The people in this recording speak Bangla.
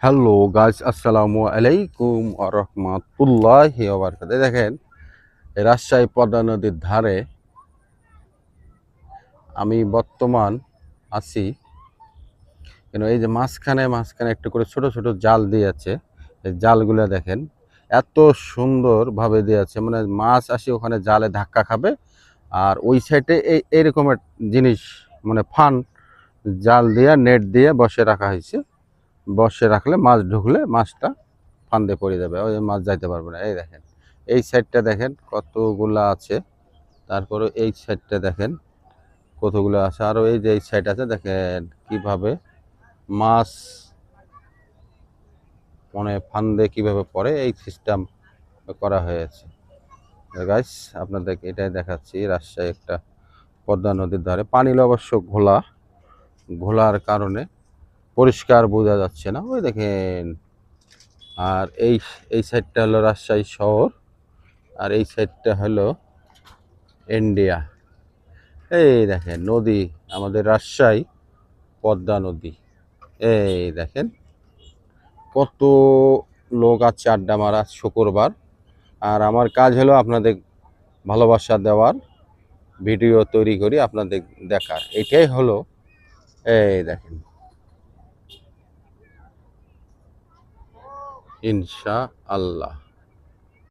হ্যালো গাইস, আসসালামু আলাইকুম ওয়া রাহমাতুল্লাহি ওয়া বারাকাতুহু। দেখেন, এই রাজশাহী পদ্মা নদীর ধারে আমি বর্তমান আছি। কিন্তু এই যে মাঝখানে মাঝখানে একটু করে ছোট ছোট জাল দিয়েছে। এই জালগুলো দেখেন, এত সুন্দরভাবে দিয়েছে, মানে মাছ আসি ওখানে জালে ধাক্কা খাবে। আর ওই সাইডে এইরকমের জিনিস, মানে ফান জাল দিয়ে নেট দিয়ে বসে রাখা হয়েছে। বসে রাখলে মাছ ঢুকলে মাছটা ফান্দে পড়ে যাবে, ওই মাছ যাইতে পারবে না। এই দেখেন, এই সাইডটা দেখেন কতগুলা আছে, তারপরে এই সাইডটা দেখেন কতগুলো আছে, আরো এই যে এই সাইড আছে, দেখেন কিভাবে মাছ মানে ফান্দে কিভাবে পড়ে, এই সিস্টেম করা হয়েছে। গাইস, আপনাদের এটাই দেখাচ্ছি। রাজশাহী একটা পদ্মা নদীর ধারে, পানি অবশ্য ঘোলা, ঘোলার কারণে পরিষ্কার বোঝা যাচ্ছে না, ওই দেখেন। আর এই এই সাইডটা হলো রাজশাহী শহর, আর এই সাইডটা হলো ইন্ডিয়া। এই দেখেন নদী, আমাদের রাজশাহী পদ্মা নদী। এই দেখেন কত লোক আছে আড্ডা মারা, শুক্রবার। আর আমার কাজ হলো আপনাদের ভালোবাসা দেওয়ার, ভিডিও তৈরি করি আপনাদের দেখার, এটাই হলো। এই দেখেন, ইনশা আল্লাহ।